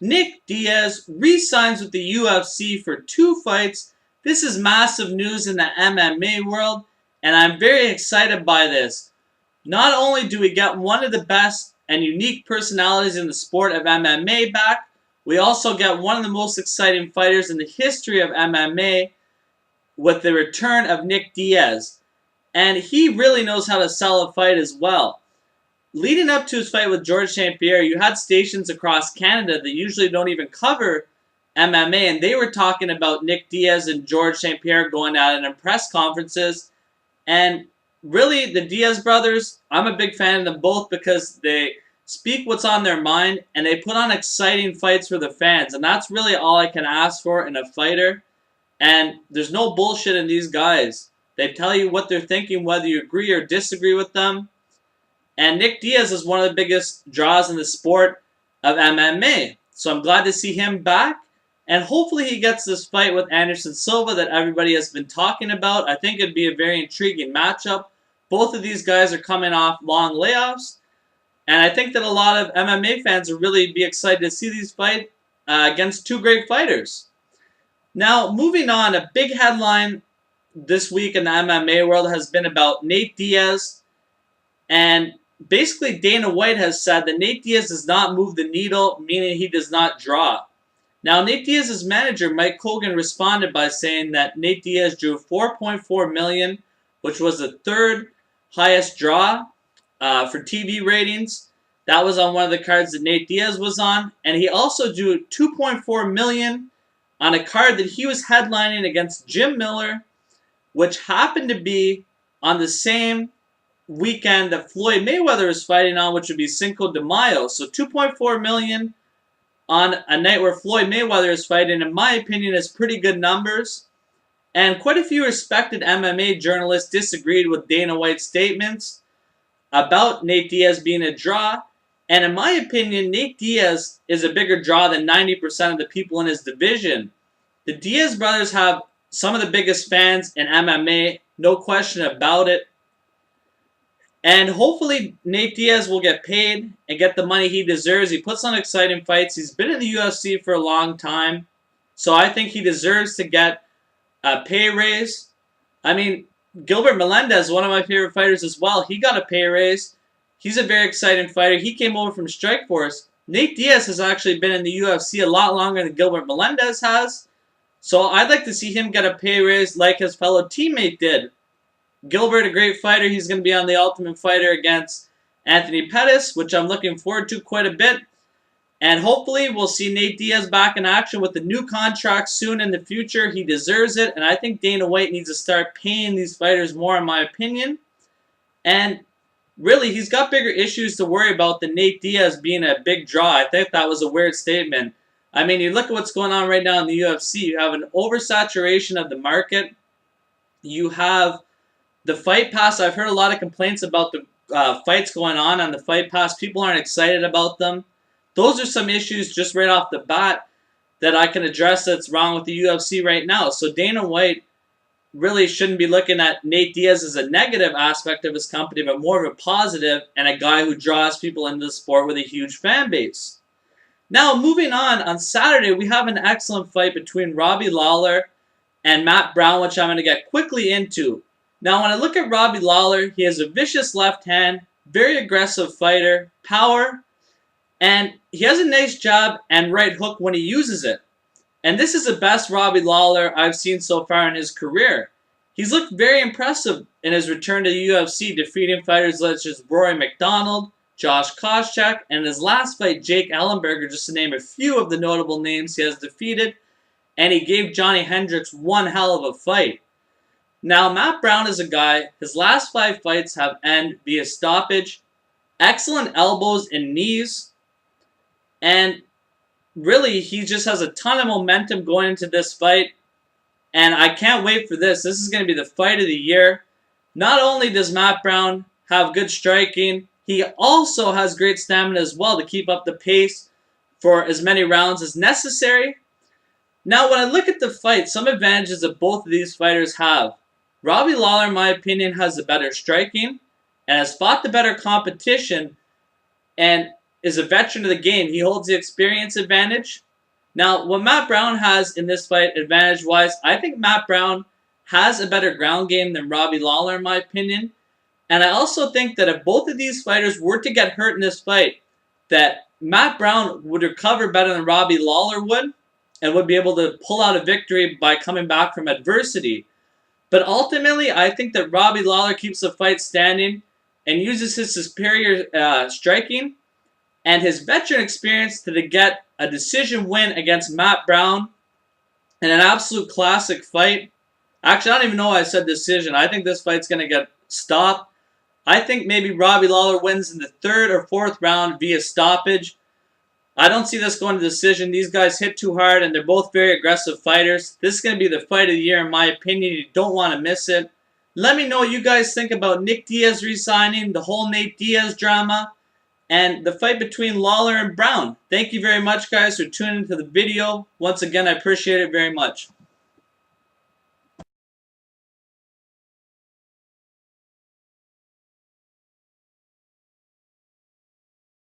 Nate Diaz re-signs with the UFC for 2 fights. This is massive news in the MMA world, and I'm very excited by this. Not only do we get one of the best and unique personalities in the sport of MMA back, we also get one of the most exciting fighters in the history of MMA with the return of Nate Diaz. And he really knows how to sell a fight as well. Leading up to his fight with George St. Pierre, you had stations across Canada that usually don't even cover MMA, and they were talking about Nate Diaz and George St. Pierre going at it in press conferences. And really, the Diaz brothers, I'm a big fan of them both because they speak what's on their mind and they put on exciting fights for the fans. And that's really all I can ask for in a fighter. And there's no bullshit in these guys. They tell you what they're thinking, whether you agree or disagree with them. And Nate Diaz is one of the biggest draws in the sport of MMA. So I'm glad to see him back. And hopefully he gets this fight with Anderson Silva that everybody has been talking about. I think it'd be a very intriguing matchup. Both of these guys are coming off long layoffs. And I think that a lot of MMA fans will really be excited to see these fight against two great fighters. Now, moving on, a big headline this week in the MMA world has been about Nate Diaz. And basically, Dana White has said that Nate Diaz does not move the needle, meaning he does not draw. Now, Nate Diaz's manager, Mike Hogan, responded by saying that Nate Diaz drew $4.4 million, which was the third highest draw for TV ratings. That was on one of the cards that Nate Diaz was on. And he also drew $2.4 million on a card that he was headlining against Jim Miller, which happened to be on the same weekend that Floyd Mayweather is fighting on, which would be Cinco de Mayo. So $2.4 million on a night where Floyd Mayweather is fighting, in my opinion, is pretty good numbers. And quite a few respected MMA journalists disagreed with Dana White's statements about Nate Diaz being a draw. And in my opinion, Nate Diaz is a bigger draw than 90% of the people in his division. The Diaz brothers have some of the biggest fans in MMA, no question about it. And hopefully Nate Diaz will get paid and get the money he deserves. He puts on exciting fights. He's been in the UFC for a long time. So I think he deserves to get a pay raise. I mean, Gilbert Melendez, one of my favorite fighters as well, he got a pay raise. He's a very exciting fighter. He came over from Strikeforce. Nate Diaz has actually been in the UFC a lot longer than Gilbert Melendez has. So I'd like to see him get a pay raise like his fellow teammate did. Gilbert, a great fighter. He's going to be on the Ultimate Fighter against Anthony Pettis, which I'm looking forward to quite a bit. And hopefully we'll see Nate Diaz back in action with the new contract soon in the future. He deserves it. And I think Dana White needs to start paying these fighters more, in my opinion. And really, he's got bigger issues to worry about than Nate Diaz being a big draw. I think that was a weird statement. I mean, you look at what's going on right now in the UFC. You have an oversaturation of the market. You have the Fight Pass. I've heard a lot of complaints about the fights going on the Fight Pass. People aren't excited about them. Those are some issues just right off the bat that I can address that's wrong with the UFC right now. So Dana White really shouldn't be looking at Nate Diaz as a negative aspect of his company, but more of a positive and a guy who draws people into the sport with a huge fan base. Now, moving on Saturday, we have an excellent fight between Robbie Lawler and Matt Brown, which I'm going to get quickly into. Now, when I look at Robbie Lawler, he has a vicious left hand, very aggressive fighter, power, and he has a nice jab and right hook when he uses it. And this is the best Robbie Lawler I've seen so far in his career. He's looked very impressive in his return to the UFC, defeating fighters such as Rory McDonald, Josh Koscheck, and in his last fight, Jake Ellenberger, just to name a few of the notable names he has defeated. And he gave Johnny Hendricks one hell of a fight. Now, Matt Brown is a guy, his last 5 fights have ended via stoppage. Excellent elbows and knees. And really, he just has a ton of momentum going into this fight. And I can't wait for this. This is going to be the fight of the year. Not only does Matt Brown have good striking, he also has great stamina as well to keep up the pace for as many rounds as necessary. Now, when I look at the fight, some advantages that both of these fighters have. Robbie Lawler, in my opinion, has the better striking and has fought the better competition. And is a veteran of the game. He holds the experience advantage. Now, what Matt Brown has in this fight, advantage-wise, I think Matt Brown has a better ground game than Robbie Lawler, in my opinion. And I also think that if both of these fighters were to get hurt in this fight, that Matt Brown would recover better than Robbie Lawler would, and would be able to pull out a victory by coming back from adversity. But ultimately, I think that Robbie Lawler keeps the fight standing and uses his superior striking and his veteran experience to get a decision win against Matt Brown in an absolute classic fight. Actually, I don't even know why I said decision. I think this fight's going to get stopped. I think maybe Robbie Lawler wins in the 3rd or 4th round via stoppage. I don't see this going to decision. These guys hit too hard, and they're both very aggressive fighters. This is going to be the fight of the year, in my opinion. You don't want to miss it. Let me know what you guys think about Nate Diaz re-signing, the whole Nate Diaz drama, and the fight between Lawler and Brown. Thank you very much, guys, for tuning into the video. Once again, I appreciate it very much.